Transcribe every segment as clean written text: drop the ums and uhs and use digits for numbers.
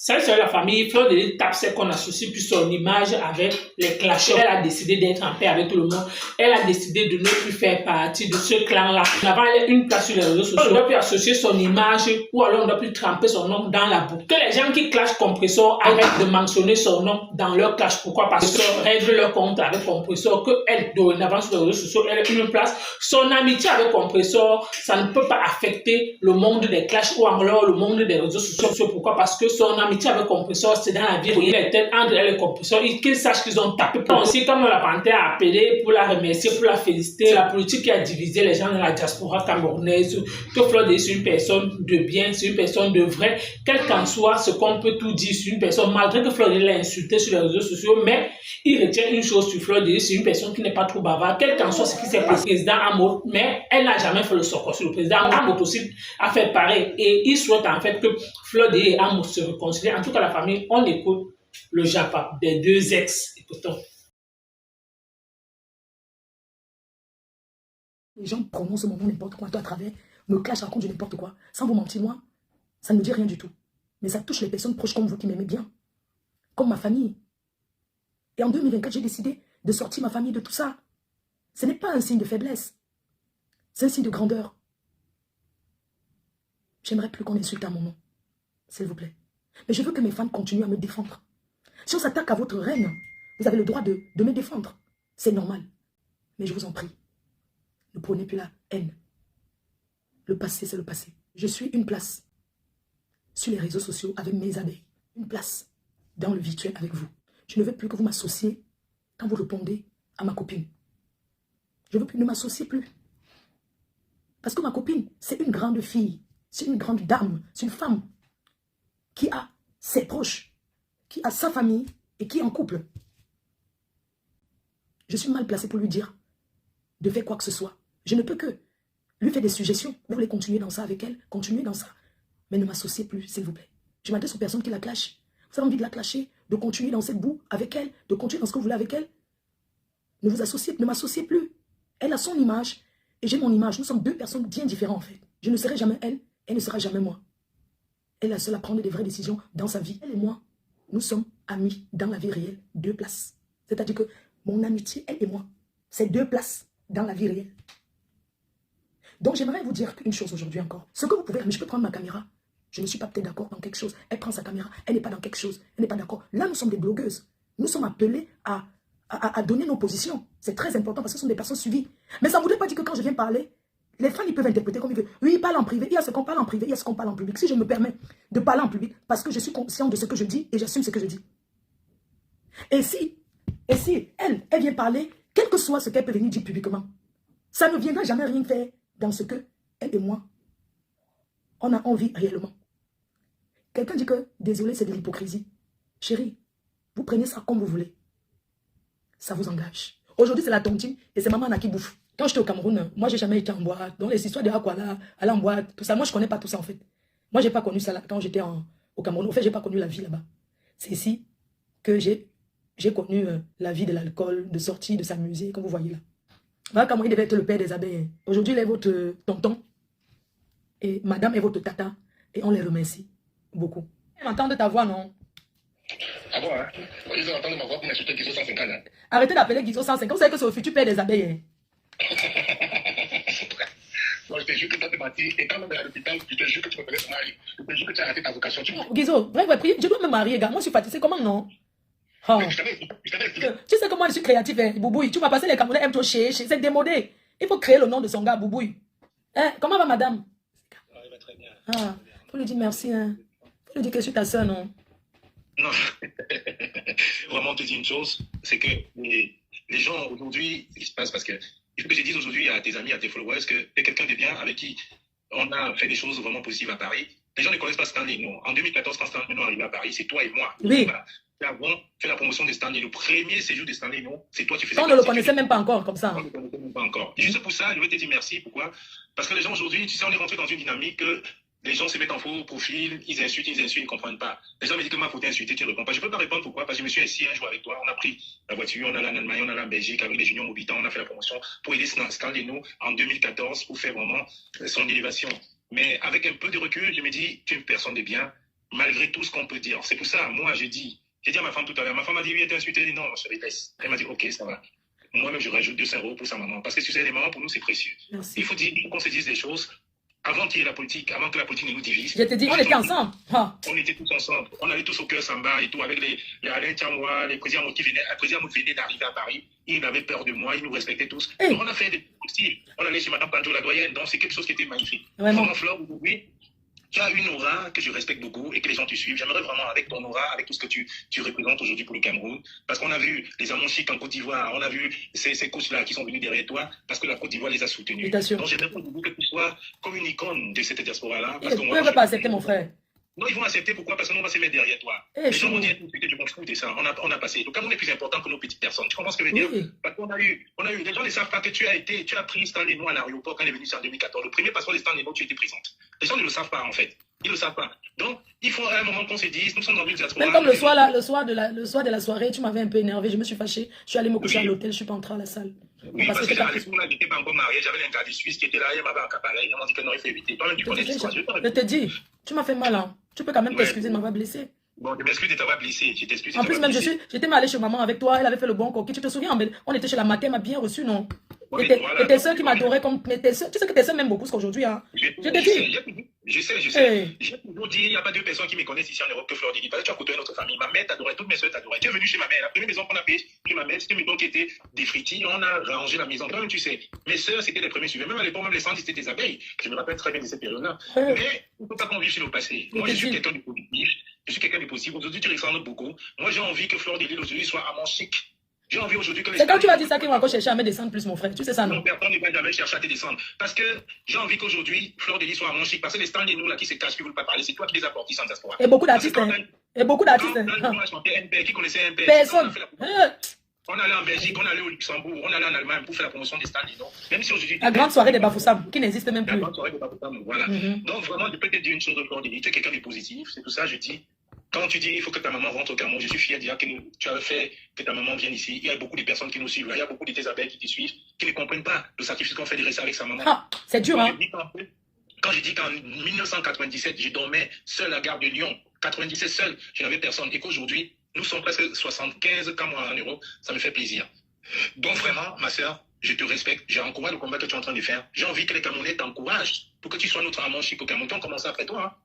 Ça, c'est la famille. Fleur de Lys tape c'est qu'on associe plus son image avec les clasheurs. Elle a décidé d'être en paix avec tout le monde. Elle a décidé de ne plus faire partie de ce clan-là. Avant, elle a une place sur les réseaux sociaux. On ne doit plus associer son image ou alors on ne doit plus tremper son nom dans la boucle. Que les gens qui clashent Compressor arrêtent de mentionner son nom dans leur clash. Pourquoi? Parce que règle leur compte avec Compressor, qu'elle, dorénavant sur les réseaux sociaux, elle a une place. Son amitié avec Compressor, ça ne peut pas affecter le monde des clashs ou alors le monde des réseaux sociaux. Pourquoi? Parce que son amitié avec Compressor, c'est dans la vie réelle. Entre elle et Compressor, qu'ils sachent qu'ils ont tapé. Aussi, comme la Panthère a appelé pour la remercier, pour la féliciter, la politique qui a divisé les gens dans la diaspora camerounaise, que Fleur de Lys, c'est une personne de bien, c'est une personne de vrai, quel qu'en soit ce qu'on peut tout dire sur une personne, malgré que Fleur de Lys l'a insulté sur les réseaux sociaux, mais il retient une chose sur Fleur de Lys, c'est une personne qui n'est pas trop bavarde, quel qu'en soit ce qui s'est passé, le président Amot, mais elle n'a jamais fait le socor sur le président. Amot aussi a fait pareil, et il souhaite en fait que Fleur de Lys et Amot se réconcilient. En tout cas, la famille, on écoute le Japa des deux ex. Écoutons. Les gens prononcent mon nom n'importe quoi, toi à travers, me clashent, racontent du n'importe quoi. Sans vous mentir, moi, ça ne me dit rien du tout. Mais ça touche les personnes proches comme vous qui m'aimez bien. Comme ma famille. Et en 2024, j'ai décidé de sortir ma famille de tout ça. Ce n'est pas un signe de faiblesse. C'est un signe de grandeur. J'aimerais plus qu'on insulte à mon nom. S'il vous plaît. Mais je veux que mes fans continuent à me défendre. Si on s'attaque à votre reine, vous avez le droit de me défendre. C'est normal. Mais je vous en prie, ne prenez plus la haine. Le passé, c'est le passé. Je suis une place sur les réseaux sociaux avec mes amis. Une place dans le virtuel avec vous. Je ne veux plus que vous m'associez quand vous répondez à ma copine. Je ne veux plus, ne m'associer plus. Parce que ma copine, c'est une grande fille. C'est une grande dame. C'est une femme qui a ses proches, qui a sa famille et qui est en couple. Je suis mal placée pour lui dire de faire quoi que ce soit. Je ne peux que lui faire des suggestions. Vous voulez continuer dans ça avec elle? Continuez dans ça. Mais ne m'associez plus, s'il vous plaît. Je m'adresse aux personnes qui la clashent. Vous avez envie de la clasher, de continuer dans cette boue avec elle, de continuer dans ce que vous voulez avec elle? Ne vous associez, ne m'associez plus. Elle a son image et j'ai mon image. Nous sommes deux personnes bien différentes en fait. Je ne serai jamais elle, elle ne sera jamais moi. Elle est la seule à prendre des vraies décisions dans sa vie. Elle et moi, nous sommes amis dans la vie réelle, deux places. C'est-à-dire que mon amitié, elle et moi, c'est deux places dans la vie réelle. Donc j'aimerais vous dire une chose aujourd'hui encore. Ce que vous pouvez, mais je peux prendre ma caméra. Je ne suis pas peut-être d'accord dans quelque chose. Elle prend sa caméra, elle n'est pas dans quelque chose. Elle n'est pas d'accord. Là, nous sommes des blogueuses. Nous sommes appelés à donner nos positions. C'est très important parce que ce sont des personnes suivies. Mais ça ne voudrait pas dire que quand je viens parler, les fans ils peuvent interpréter comme ils veulent. Oui, ils parlent en privé. Il y a ce qu'on parle en privé, il y a ce qu'on parle en public. Si je me permets de parler en public, parce que je suis consciente de ce que je dis et j'assume ce que je dis. Et si elle vient parler, quel que soit ce qu'elle peut venir dire publiquement, ça ne viendra jamais rien faire dans ce que elle et moi, on a envie réellement. Quelqu'un dit que désolé, c'est de l'hypocrisie. Chérie, vous prenez ça comme vous voulez. Ça vous engage. Aujourd'hui, c'est la tontine et c'est maman Anna qui bouffe. Quand j'étais au Cameroun, moi, j'ai jamais été en boîte. Dans les histoires de Aquala, aller en boîte, tout ça. Moi, je connais pas tout ça, en fait. Moi, j'ai pas connu ça là, quand j'étais au Cameroun. En fait, j'ai pas connu la vie là-bas. C'est ici que j'ai connu la vie de l'alcool, de sortir, de s'amuser, comme vous voyez là. Voilà comment il devait être le père des abeilles. Aujourd'hui, il est votre tonton. Et madame est votre tata. Et on les remercie beaucoup. Ils m'entendent ta voix, non? Ah bon, hein? Ils ont entendu ma voix pour m'insulter Guizo 150 ans. Arrêtez d'appeler Guizo 150. Vous savez que c'est au futur père des abeilles. Moi, je te jure que toi, tu m'as dit, et quand même à l'hôpital, je te jure que tu me connais ton mari. Je te jure que tu as raté ta vocation. Guizo, vrai, je dois me marier, gars. Moi, je suis fatiguée. Comment non? Oh. Je t'avais dit. Tu sais comment je suis créatif, hein, Boubouille. Tu m'as passé les Camerounais, aiment trop chez. C'est démodé. Il faut créer le nom de son gars, Boubouille. Hein? Comment va madame? Il va très bien. Ah, faut lui dire merci. Hein. Faut lui dire que je suis ta soeur, non? Non. Vraiment, te dire une chose, c'est que les gens aujourd'hui, ce qui se passe, parce que il faut que je dise aujourd'hui à tes amis, à tes followers, que tu es quelqu'un de bien avec qui on a fait des choses vraiment positives à Paris. Les gens ne connaissent pas Stanley, non. En 2014, quand Stanley est arrivé à Paris, c'est toi et moi. Oui. Nous avons fait la promotion de Stanley. Le premier séjour de Stanley, non, c'est toi qui faisais. On ne le connaissait même pas encore, comme ça. On ne le connaissait même pas encore. Et juste pour ça, je veux te dire merci. Pourquoi? Parce que les gens aujourd'hui, tu sais, on est rentré dans une dynamique que les gens se mettent en faux profil, ils insultent, ils ne comprennent pas. Les gens me disent que ma faute est insultée, tu ne réponds pas. Je ne peux pas répondre pourquoi? Parce que je me suis assis un jour avec toi, on a pris la voiture, on a allé en Allemagne, on a allé en Belgique avec les juniors Mobitans, on a fait la promotion pour aider Stanley en 2014 pour faire vraiment son élévation. Mais avec un peu de recul, je me dis, tu es une personne de bien, malgré tout ce qu'on peut dire. C'est pour ça, moi, j'ai dit à ma femme tout à l'heure, ma femme m'a dit, oui, elle t'a insulté, elle dit, non, je laisse. Elle m'a dit, ok, ça va. Moi-même, je rajoute 200 € pour sa maman. Parce que tu sais, les mamans, pour nous, c'est précieux. Merci. Il faut qu'on se dise des choses avant qu'il y ait la politique, avant que la politique ne nous divise. Je te dis, on était ensemble. On était tous ensemble. On allait tous au cœur Samba et tout, avec les Alain Tiamoua, les présidents qui venaient. Le président venait d'arriver à Paris. Il avait peur de moi, il nous respectait tous. Hey. Donc, on a fait des styles. On allait chez Madame Panto, la doyenne. Donc, c'est quelque chose qui était magnifique. Vraiment. Vraiment, Flore, oui. Tu as une aura que je respecte beaucoup et que les gens te suivent. J'aimerais vraiment, avec ton aura, avec tout ce que tu représentes aujourd'hui pour le Cameroun, parce qu'on a vu les amants chics en Côte d'Ivoire, on a vu ces coachs-là qui sont venus derrière toi, parce que la Côte d'Ivoire les a soutenus. Donc j'aimerais beaucoup que tu sois comme une icône de cette diaspora-là. Ils ne peuvent pas accepter, mon frère. Non, ils vont accepter. Pourquoi? Parce que nous, on va se mettre derrière toi. Les gens vont dire, je m'en fous de ça. On a passé. Le Cameroun est plus important que nos petites personnes. Tu comprends ce que je veux dire? Parce qu'on a eu, les gens ne savent pas que tu as pris Stan Leno à l'aéroport quand il est venu en 2014. Le premier passeport de Stan Leno, tu étais présente. Les gens ne le savent pas, en fait. Ils ne le savent pas. Donc, il faut à un moment qu'on se dise, nous sommes dans une diaspora. Même comme le soir de la soirée, tu m'avais un peu énervé, je me suis fâché. Je suis allé me coucher à l'hôtel, je suis pas entré à la salle. Oui, parce que j'avais n'étais pas encore marié, j'avais un gars de Suisse qui était là, il m'avait accaparé, il m'a dit que non, il faut éviter. Toi-même, tu connais l'histoire. Je te dis, tu m'as fait mal, hein. Tu peux quand même t'excuser de m'avoir blessé. Bon, je m'excuse de t'avoir blessé, je t'excuse. En plus, même, j'étais mal allé chez maman avec toi, elle avait fait le bon coquille. Tu te souviens, on était chez la matin, elle m'a bien reçu, non? Et tes soeurs qui m'adoraient comme. Tu sais que tes soeurs m'aiment beaucoup qu'aujourd'hui, hein. Je te dis. Je sais. J'ai toujours dit, il n'y a pas deux personnes qui me connaissent ici en Europe que Flore Dely. Parce que tu as côtoyé notre famille. Ma mère t'adorait, toutes mes soeurs t'adoraient. Tu es venu chez ma mère. La première maison qu'on a payée chez ma mère, c'était une maison qui était défritie. On a rangé la maison. Toi-même, tu sais. Mes soeurs, c'était les premiers suivants. Même à l'époque, même les centres, c'était des abeilles. Je me rappelle très bien de cette période-là. Mais il ne faut pas qu'on vive sur le passé. Moi, je suis quelqu'un de positif. Je suis quelqu'un de possible. Aujourd'hui, tu ressembles beaucoup. Moi, j'ai envie que Flore Dely aujourd'hui soit amant chic. J'ai envie aujourd'hui que les... C'est quand tu vas dire ça qu'ils vont encore chercher à me descendre plus, mon frère. Tu sais ça, non? Non, personne ne va jamais chercher à te descendre. Parce que j'ai envie qu'aujourd'hui, Flore Dely soit amant chic. Parce que les stands de nous là qui se cachent, qui ne veulent pas parler, c'est toi qui les as portés sans diaspora. Et beaucoup d'artistes. Et beaucoup d'artistes. Qui connaissait MPR. Personne. On allait en Belgique, on allait au Luxembourg, on allait en Allemagne pour faire la promotion des stands. Même si aujourd'hui... La grande soirée des Bafoussam, qui n'existe même plus. La grande soirée des Bafoussam, voilà. Donc vraiment, je peux te dire une chose de Flore Dely. Tu es quelqu'un de positif. C'est tout ça, je dis. Quand tu dis il faut que ta maman rentre au Cameroun, je suis fier de dire que tu as fait que ta maman vienne ici. Il y a beaucoup de personnes qui nous suivent. Il y a beaucoup de tes abeilles qui te suivent, qui ne comprennent pas le sacrifice qu'on fait de rester avec sa maman. Ah, c'est dur, hein? Quand je dis qu'en 1997, je dormais seul à la gare de Lyon, 97 seul, je n'avais personne. Et qu'aujourd'hui, nous sommes presque 75 cas moins en euros, ça me fait plaisir. Donc vraiment, ma soeur, je te respecte. J'encourage le combat que tu es en train de faire. J'ai envie que les Camerounais t'encouragent pour que tu sois notre amant chic au Cameroun. On commence après toi, hein.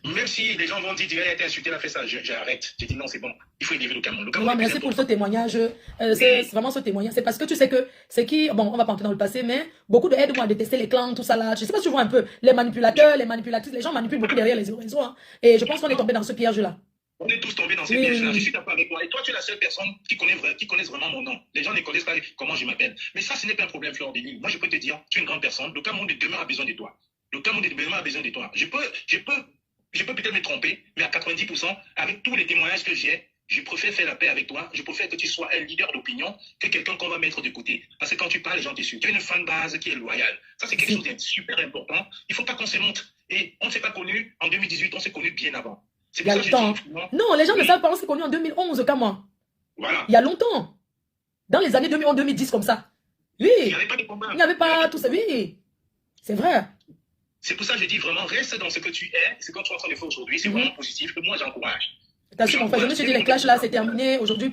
Même si les gens vont dire, il a été insulté, il a fait ça, j'arrête. J'ai dit non, c'est bon. Il faut élever le Cameroun. Merci pour ce témoignage. C'est vraiment ce témoignage. C'est parce que tu sais que c'est qui, bon, on va pas entrer dans le passé, mais beaucoup de aide-moi à détester les clans, tout ça là. Je sais pas si tu vois un peu les manipulateurs, les manipulatrices, les gens manipulent beaucoup derrière les réseaux. Hein. Et je pense qu'on est tombé dans ce piège-là. On est tous tombés dans ces pièges-là. Je suis d'accord avec toi. Et toi, tu es la seule personne qui connaisse vraiment mon nom. Les gens ne connaissent pas comment je m'appelle. Mais ça, ce n'est pas un problème, Flore Dely. Moi, je peux te dire, tu es une grande personne. Le Cameroun de demain a besoin de toi. Le Cameroun de demain a besoin de toi. Je peux peut-être me tromper, mais à 90%, avec tous les témoignages que j'ai, je préfère faire la paix avec toi. Je préfère que tu sois un leader d'opinion que quelqu'un qu'on va mettre de côté. Parce que quand tu parles, les gens te suivent. Tu as une fan base qui est loyale. Ça, c'est quelque chose de super important. Il ne faut pas qu'on se montre. Et on ne s'est pas connu en 2018, on s'est connu bien avant. Il y a longtemps. Non, les gens ne savent pas, on s'est connu en 2011, comme moi. Voilà. Il y a longtemps. Dans les années 2011-2010, comme ça. Oui. Il n'y avait pas de combat. Il n'y avait pas tout ça. Oui. C'est vrai. C'est pour ça que je dis vraiment, reste dans ce que tu es, ce que tu es en train de faire aujourd'hui. C'est vraiment positif, que moi j'encourage. T'as su, mon frère, je me suis dit, les clashs là, c'est terminé. Aujourd'hui,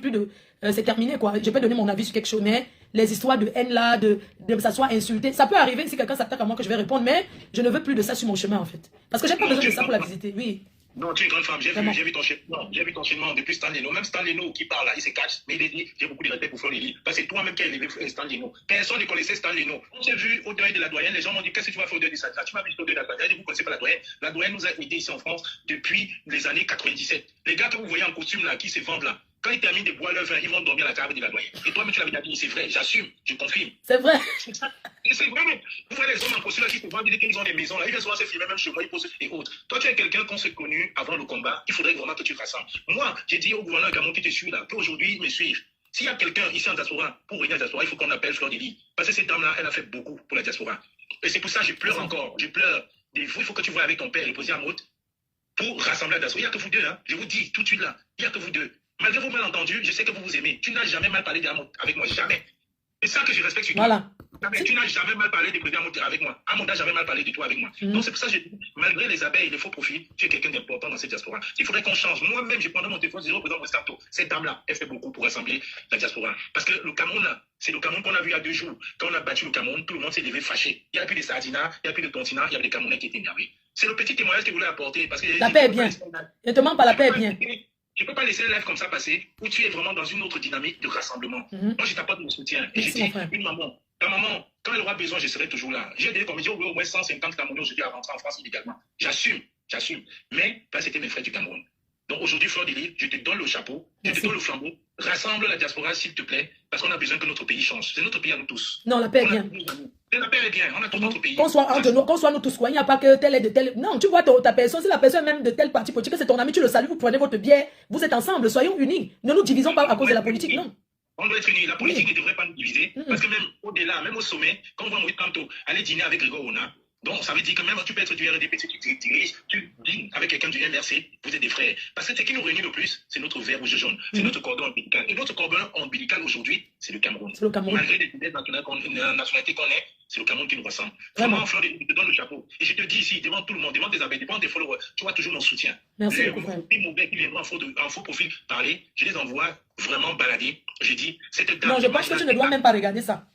c'est terminé, quoi. Je peux donner mon avis sur quelque chose, mais les histoires de haine là, de ça soit insulté, ça peut arriver si quelqu'un s'attaque à moi que je vais répondre, mais je ne veux plus de ça sur mon chemin, en fait. Parce que j'ai pas besoin de ça pour la visiter, oui. Non, tu es une grande femme, j'ai vu ton cheminement depuis Stan Leno. Même Stan Leno qui parle là, il se cache, mais il dit, j'ai beaucoup de respect pour Flore Dely. Parce que c'est toi-même qui as élevé Stan Leno. Personne ne connaissait Stan Leno. On s'est vu au deuil de la doyenne, les gens m'ont dit, qu'est-ce que tu vas faire au deuil de ça? Tu m'as vu au deuil de la doyenne, vous ne connaissez pas la doyenne. La doyenne nous a aidés ici en France depuis les années 97. Les gars que vous voyez en costume là, qui se vendent là, quand ils terminent de boire leur vin, ils vont dormir à la table de la doyenne. Et toi-même, tu l'avais dit, c'est vrai, j'assume, je confirme. C'est vrai. C'est vrai, mais vous voyez les hommes en costume là qui se vendent, ils disent qu'ils ont des maisons là, ils viennent souvent se filmer même chez moi, ils posent et autres. Toi, tu es quelqu'un qu'on s'est connu avant le combat, il faudrait vraiment que tu rassembles. Moi, j'ai dit au gouverneur Gamon qui te suit là, qu'aujourd'hui, il me suive. S'il y a quelqu'un ici en diaspora, pour venir à la diaspora, il faut qu'on appelle Flore Dely. Parce que cette dame-là, elle a fait beaucoup pour la diaspora. Et c'est pour ça que je pleure encore, je pleure. Il faut que tu vois avec ton père, le président Mout, pour rassembler la diaspora. Il n'y a que vous deux, hein. Je vous dis tout de suite là, il n'y a que vous deux. Malgré vos malentendus, je sais que vous vous aimez. Tu n'as jamais mal parlé avec moi, jamais. C'est ça que je respecte sur toi. Voilà. Mais tu n'as jamais mal parlé du président avec moi. Amonda n'a jamais mal parlé de toi avec moi. Donc c'est pour ça que je dis, malgré les abeilles et les faux profils, tu es quelqu'un d'important dans cette diaspora. Il faudrait qu'on change. Moi-même, j'ai pendant mon téléphone, je dis au président Moscato, cette dame-là, elle fait beaucoup pour rassembler la diaspora. Parce que le Cameroun, là, c'est le Cameroun qu'on a vu il y a 2 jours. Quand on a battu le Cameroun, tout le monde s'est levé fâché. Il n'y a plus de sardinats, il n'y a plus de continents, il y avait des Camerounais qui étaient énervés. C'est le petit témoignage que je voulais apporter. Parce que La paix est bien. Ne te mens pas, la paix est bien. Je ne peux pas laisser le live comme ça passer, où tu es vraiment dans une autre dynamique de rassemblement. Moi, je t'apporte mon soutien. Et je dis, une maman, ta maman, quand elle aura besoin, je serai toujours là. J'ai dit, comme je dis, au moins 150 Camerounais aujourd'hui à rentrer en France illégalement. J'assume. Mais là, c'était mes frères du Cameroun. Donc aujourd'hui, Fleur de Lys, je te donne le chapeau, je te donne le flambeau. Rassemble la diaspora, s'il te plaît, parce qu'on a besoin que notre pays change. C'est notre pays à nous tous. Non, la paix est bien. La paix est bien, on a tout notre pays. Qu'on soit entre nous, qu'on soit nous tous, quoi. Il n'y a pas que tel et de tel. Non, tu vois ta personne, si la personne même de tel parti politique, c'est ton ami, tu le salues, vous prenez votre bière, vous êtes ensemble, soyons unis. Ne nous divisons pas à cause de la politique, non. On doit être unis. La politique ne devrait pas nous diviser, parce que même au-delà, même au sommet, quand on voit Moïse Kamto aller dîner avec Grégoire Ona, donc ça veut dire que même tu peux être du RDP, tu diriges, tu dînes avec quelqu'un du MRC, vous êtes des frères. Parce que ce qui nous réunit le plus, c'est notre vert rouge jaune, c'est notre cordon ombilical. Et notre cordon ombilical aujourd'hui, c'est le Cameroun. C'est le Cameroun. Malgré les nationalités qu'on est, c'est le Cameroun qui nous ressemble. Vraiment, Fleur, je te donne le chapeau. Et je te dis ici, devant tout le monde, devant tes abeilles, devant tes followers, tu as toujours mon soutien. Merci beaucoup, frère. Les mauvais qui viendront en faux profil parler, je les envoie vraiment balader. Je dis, cette dame. Non, je pense que tu ne dois même pas regarder ça.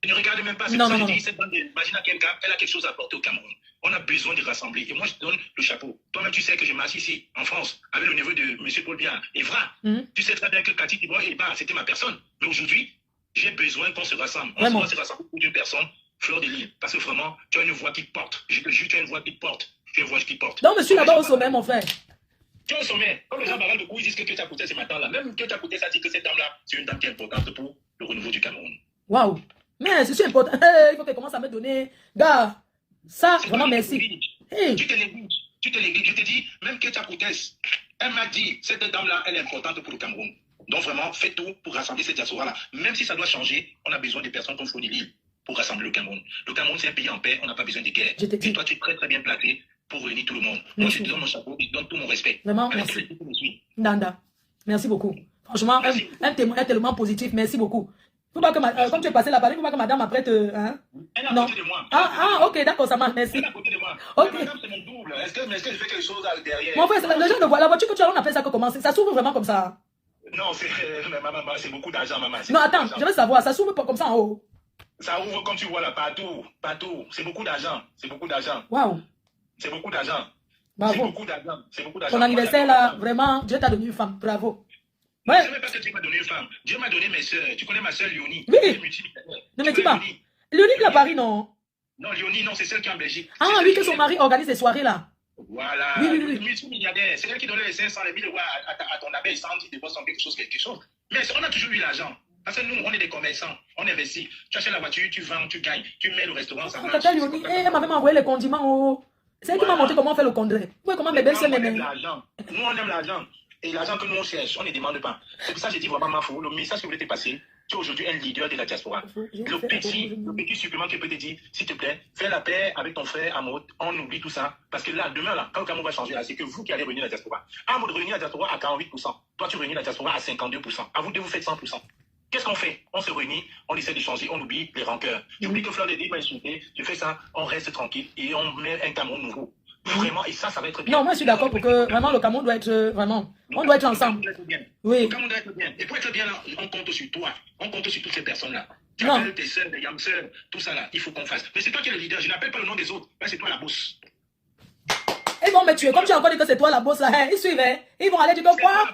Je ne regarde même pas. Non. Je dis, cette dame, imagine à quelqu'un, elle a quelque chose à apporter au Cameroun. On a besoin de rassembler. Et moi, je te donne le chapeau. Toi-même, tu sais que je m'assis ici, en France, avec le neveu de M. Paul Biya, Evra. Tu sais très bien que Cathy Tibois et Bar, c'était ma personne. Mais aujourd'hui, j'ai besoin qu'on se rassemble. On doit se rassembler pour une personne, Fleur de Lys. Parce que vraiment, tu as une voix qui porte. Je te jure, tu as une voix qui porte. Tu as une voix qui porte. Donc, monsieur là-bas au sommet, mon frère. Tu es au sommet. Comme les gens parlent de coups, ils disent que Ketia Kouté, c'est maintenant là. Même Ketia Kouté, ça dit que cette dame-là, c'est une dame qui est importante pour le renouveau du Cameroun. Waouh. Mais c'est important. Il faut qu'elle commence à me donner. Gars, ça, vraiment merci. Hey. Tu te négliges. Je te dis, même Ketia Kouté, elle m'a dit, cette dame-là, elle est importante pour le Cameroun. Donc vraiment, fais tout pour rassembler cette diaspora-là. Même si ça doit changer, on a besoin de personnes comme Fleur de Lys pour rassembler le Cameroun. Le Cameroun, c'est un pays en paix, on n'a pas besoin de guerre. Et toi, tu es très très bien placé pour réunir tout le monde. Moi, je te donne mon chapeau, je te donne tout mon respect. Vraiment, merci. Nanda, merci beaucoup. Franchement, un témoin tellement positif, merci beaucoup. Faut pas que comme tu es passé là-bas, il ne faut pas que madame après te... Hein? Elle est à côté de moi. Ok, d'accord, ça marche, merci. Elle est à côté de moi. Ok. Madame, c'est mon double. Est-ce que je fais quelque chose derrière? Mon frère, le genre de voix, la voiture que tu as, on appelle ça que comment? Ça s'ouvre vraiment comme ça? Non, c'est beaucoup d'argent, maman. Non, attends, je veux savoir, ça s'ouvre pas comme ça en haut? Ça ouvre comme tu vois là, partout. C'est beaucoup d'argent. Waouh. C'est beaucoup d'argent. Bravo. C'est beaucoup d'argent. Ton anniversaire là, vraiment, Dieu t'a donné une femme. Bravo. Ouais. Je ne sais même pas que Dieu m'a donné une femme. Dieu m'a donné mes soeurs. Tu connais ma soeur Léonie? Oui. Ne me dis pas. Léonie de la Paris, non? Non, Léonie, non, c'est celle qui est en Belgique. Ah oui, que son mari organise des soirées là. Voilà. Oui. Multimilliardaire. C'est elle qui donnait les 500, les 1000 euros à ton abeille sans dire de bosser quelque chose. Mais on a toujours eu l'argent. Parce que nous, on est des commerçants, on investit. Tu achètes la voiture, tu vends, tu gagnes, tu mets le restaurant, ça marche. Tata Léonie, elle m'a même envoyé les condiments. C'est elle qui m'a montré comment on fait le condré. Oui, comment mes belles-sœurs m'aiment. Nous, on aime l'argent. Et l'argent que nous, on cherche, on ne demande pas. C'est pour ça que j'ai dit vraiment, Mafou, le message que vous voulez te passer, tu es aujourd'hui un leader de la diaspora. Le petit supplément qui peut te dire, s'il te plaît, fais la paix avec ton frère Amod, on oublie tout ça. Parce que là, demain, là, quand le Cameroun va changer, c'est que vous qui allez réunir la diaspora. Amod réunit la diaspora à 48%. Toi, tu réunis la diaspora à 52%. À vous deux, vous faites 100%. Qu'est-ce qu'on fait? On se réunit, on essaie de changer, on oublie les rancœurs. J'oublie que Fleur de Lys m'a insulté, je fais ça, on reste tranquille et on met un Cameroun nouveau. Vraiment, et ça va être bien. Non, moi je suis d'accord pour que vraiment le Cameroun doit être vraiment. On doit être ensemble. Oui. Le Cameroun doit être bien. Et pour être bien là, on compte sur toi. On compte sur toutes ces personnes-là. Tu appelles tes soeurs, tes yam soeurs, tout ça là, il faut qu'on fasse. Mais c'est toi qui es le leader, je n'appelle pas le nom des autres. Mais c'est toi la bosse. Ils vont me tuer. Comme tu as encore dit que c'est toi la bosse là, hein? Ils suivent, hein? Ils vont aller dire que quoi?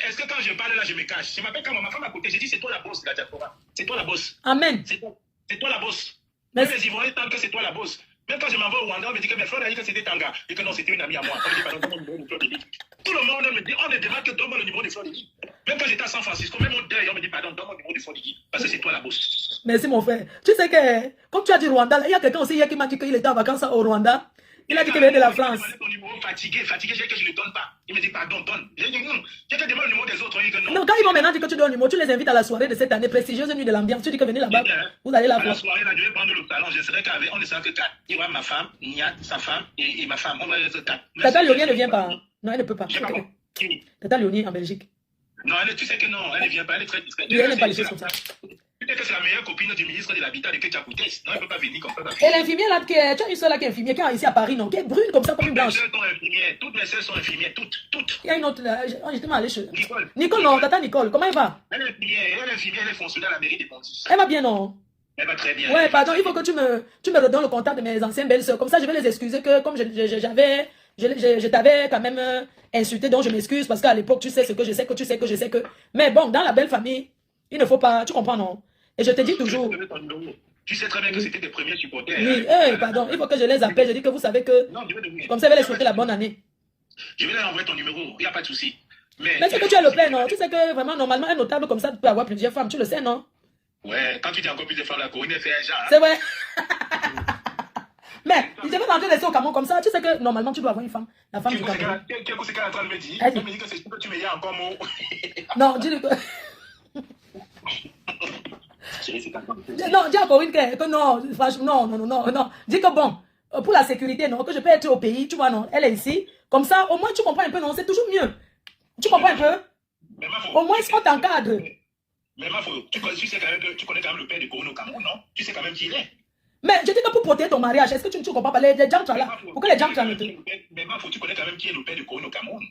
Est-ce que quand je parle là, je me cache? Je m'appelle quand ma femme à côté, j'ai dit c'est toi la bosse de la diaspora. C'est toi la bosse. Amen. C'est toi la bosse. Même les Ivoiriens tant que c'est toi la bosse. Même quand je m'en vais au Rwanda, on me dit que mes frères a dit que c'était Tanga et que non, c'était une amie à moi. On me dit, pardon, donne-moi le numéro de Fleur de Lys. Tout le monde me dit, on me demande que donne-moi le numéro de Fleur de Lys. Même quand j'étais à San Francisco, même au deuil, on me dit, pardon, donne-moi le numéro de Fleur de Lys. Parce que c'est toi la bosse. Merci mon frère. Tu sais que, comme tu as dit Rwanda, il y a quelqu'un aussi hier qui m'a dit qu'il était en vacances au Rwanda. Il a dit qu'il venait de la France. Ton numéro fatigué, j'ai dit que je ne le donne pas. Il me dit, pardon, donne. J'ai dit, non, je te demande le numéro des autres. Il dit que non. Non, quand ils vont maintenant dire que tu donnes le numéro, tu les invites à la soirée de cette année prestigieuse nuit de l'ambiance. Tu dis que venez là-bas, vous allez la voir. À la soirée, là, je vais prendre le talent. Je serai qu'avec, on ne sera que 4. Il y aura ma femme, Niat, sa femme et ma femme. On va être 4. Tata Léonie ne vient pas. Non, elle ne peut pas. Qui? Tata Léonie en Belgique. Non, tu sais que non, elle ne vient pas, elle est très discrète. Oui, elle n'aime pas les choses comme ça. Peut-être que c'est la meilleure copine du ministre de l'Habitat de Ketia Koutes. Non, elle ne peut pas venir comme ça. Et l'infirmière là, tu as une seule là qui est infirmière, qui est ici à Paris, non? Qui est brune comme ça, comme une blanche. Toutes mes sœurs sont infirmières, toutes. Il y a une autre là, j'étais mal allée chez. Nicole. Nicole, non, tata Nicole, comment elle va? Elle est infirmière, elle est fonctionnaire à la mairie de Pontus. Elle va bien, non? Elle va très bien. Ouais, pardon, il faut que tu me redonnes le contact de mes anciennes belles-sœurs. Comme ça, je vais les excuser que comme je t'avais quand même insulté, donc je m'excuse parce qu'à l'époque, tu sais ce que je sais que tu sais que je sais que. Mais bon, dans la belle famille, il ne faut pas, tu comprends, non? Et je te dis toujours. Tu sais très bien que c'était tes premiers supporters. Oui, pardon, il faut que je les appelle. Je dis que vous savez que. Non, je vais donner. Comme ça, je vais les souhaiter la bonne année. Je vais leur envoyer ton numéro, il n'y a pas de souci. Mais c'est que tu as le plein, non? Tu sais que vraiment, normalement, un notable comme ça, tu peux avoir plusieurs femmes, tu le sais, non? Ouais, quand tu dis encore plus de femmes, la Corinne fait un genre. C'est vrai. Mais, je vais t'entrer laisser au Cameroun comme ça, tu sais que normalement, tu dois avoir une femme. La femme du Cameroun. Quel coup c'est qu'elle est en train de me dire? Elle me dit que c'est que tu me y as encore mon. Non, dis-le que. Non, dis à Corinne que non, franchement, non. Dis que bon, pour la sécurité, non, que je peux être au pays, tu vois, non, elle est ici. Comme ça, au moins, tu comprends un peu, non, c'est toujours mieux. Tu comprends un peu? Au moins, on t'encadre. Mais Mafo, tu sais quand même que tu connais quand même le père de Corinne au Cameroun, non? Tu sais quand même qui il est. Mais je dis que pour protéger ton mariage, est-ce que tu ne comprends pas les gens là? Pourquoi les gens là? Mais Mafo, tu connais quand même qui est le père de Corinne au Cameroun?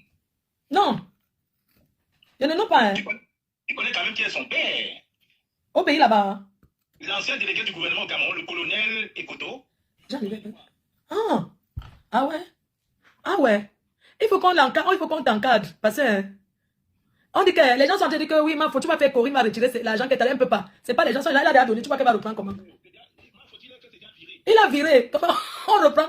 Non. Je ne sais pas. Hein. Tu connais quand même qui est son père? Au pays là-bas. L'ancien délégué du gouvernement au Cameroun, le colonel Ekoto. Ah ouais? Ah ouais? Il faut qu'on l'encadre, il faut qu'on t'encadre. Parce que on dit que les gens sont en train de dire que oui, tu vas faire Corinne va retirer l'argent qu'elle ne peut pas. C'est pas les gens sont là, il a déjà donné, tu vois qu'elle va reprendre comment? Il a viré. Comment on reprend?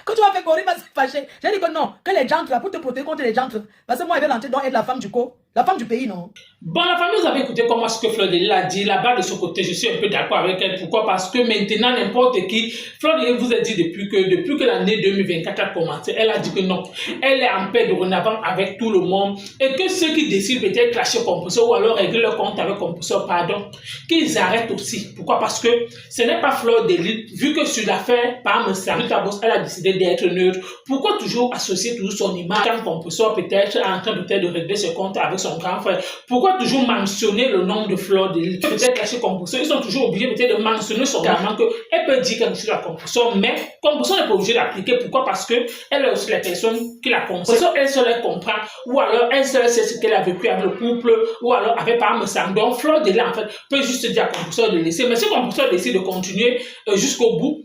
Quand tu vas faire Corinne va se fâcher. J'ai dit que non, que les gens là pour te protéger contre les gens. Parce que moi, elle veut l'entrer, donc être la femme du co. La femme du pays, non? Bon, la famille, vous avez écouté comment ce que Fleur de Lys a dit. Là-bas, de ce côté, je suis un peu d'accord avec elle. Pourquoi? Parce que maintenant, n'importe qui, Fleur de Lys vous a dit depuis que l'année 2024 a commencé, elle a dit que non. Elle est en paix dorénavant avec tout le monde. Et que ceux qui décident peut-être clasher Compressor ou alors régler leur compte avec Compressor, pardon, qu'ils arrêtent aussi. Pourquoi? Parce que ce n'est pas Fleur de Lys, vu que sur l'affaire, par exemple, Salut Tabos, elle a décidé d'être neutre. Pourquoi toujours associer toujours son image quand Compressor peut-être en train peut-être de régler ce compte avec son grand frère? Pourquoi toujours mentionner le nom de Fleur de Lys? Peut-être cacher Compressor, ils sont toujours obligés peut-être de mentionner son gamin qu'elle peut dire quelque chose à Compressor, mais Compressor n'est pas obligé d'appliquer. Pourquoi? Parce que elle est aussi la personne qui la comprend. Elle seule elle comprend, ou alors elle seule sait ce qu'elle a vécu avec le couple, ou alors avec par exemple Sam. Donc Fleur de Lys en fait peut juste dire à Compressor de laisser. Mais si Compressor décide de continuer jusqu'au bout,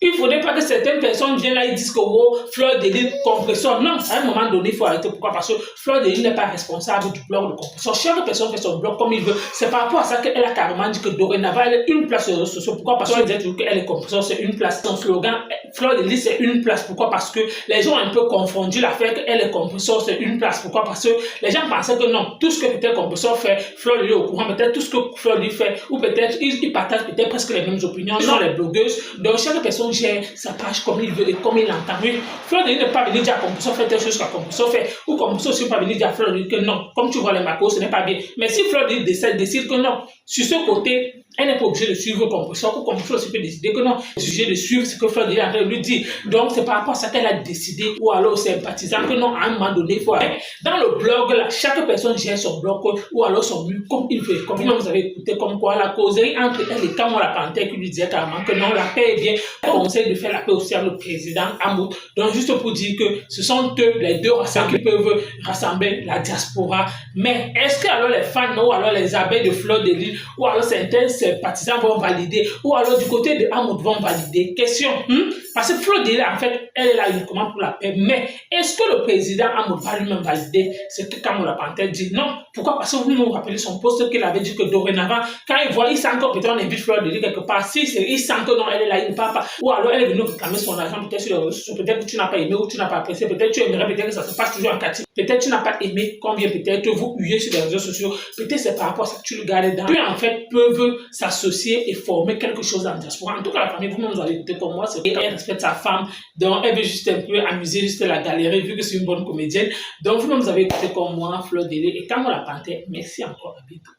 il ne faudrait pas que certaines personnes viennent là et disent que oh, Fleur de Lys Compressor. Non, à un moment donné, il faut arrêter. Pourquoi? Parce que Fleur de Lys n'est pas responsable du blog de Compressor. Chaque personne fait son blog comme il veut. C'est par rapport à ça qu'elle a carrément dit que dorénavant, elle est une place sur les réseaux sociaux. Pourquoi? Parce qu'elle disait toujours qu'elle est Compressor, c'est une place. Son slogan, Fleur de Lys, c'est une place. Pourquoi? Parce que les gens ont un peu confondu l'affaire qu'elle est Compressor, c'est une place. Pourquoi? Parce que les gens pensaient que non, tout ce que peut-être Compressor fait, Fleur de Lys est au courant, peut-être tout ce que Fleur de Lys fait, ou peut-être ils partagent peut-être presque les mêmes opinions. Non, les blogueuses. Donc chaque personne gère sa page comme il veut et comme il l'entend. Oui, Fleur de Lys n'est pas venue dire à Compressor fait telle chose qu'à Compressor fait, ou Compressor aussi n'est pas venu dire à Fleur de Lys que non, comme tu vois les macros, ce n'est pas bien. Mais si Fleur de Lys décide que non, sur ce côté, elle n'est pas obligée de suivre Compressor, ou Compressor aussi peut décider que non, elle est obligée de suivre ce que Fleur de Lys est en train de lui dire. Donc c'est par rapport à ça qu'elle a décidé, ou alors sympathisant, que non, à un moment donné, il faut arrêter. Dans le blog, là, chaque personne gère son blog, ou alors son but comme il veut. Comme vous avez écouté, comme quoi la causerie entre elle et Kamon la Panthère qui lui disait carrément que non, la paix est bien. On conseille de faire la paix aussi avec le président Amout. Donc juste pour dire que ce sont eux, les deux rassemblés, qui peuvent rassembler la diaspora. Mais est-ce que alors les fans, ou alors les abeilles de Fleur de Lys, ou alors certains sympathisants vont valider, ou alors du côté de Amout vont valider? Question. Parce que Fleur de Lys, en fait, elle est là uniquement pour la paix. Mais est-ce que le président Amout va lui-même valider ce que Kamon la Panthère dit? Non. Pourquoi? Parce que vous nous rappelez son poste qu'il avait dit que dorénavant, quand il voit, il sent encore peut-être on invite Fleur de Lys quelque part. Si il sent que non, elle est là, il ne part pas. Ou alors elle est venue réclamer son argent, peut-être sur les réseaux sociaux, peut-être que tu n'as pas aimé ou tu n'as pas apprécié, peut-être tu aimerais peut-être que ça se passe toujours en quartier. Peut-être tu n'as pas aimé combien peut-être vous huyez sur les réseaux sociaux. Peut-être c'est par rapport à ça que tu le gardes dans. Eux en fait peuvent s'associer et former quelque chose en diaspora. En tout cas, la famille, vous-même vous avez écouté comme moi, c'est qu'elle respecte sa femme, donc elle veut juste un peu amuser juste la galerie vu que c'est une bonne comédienne. Donc vous-même vous avez écouté comme moi, Fleur de Lys et Kamon la Panthère. Merci encore, à bientôt.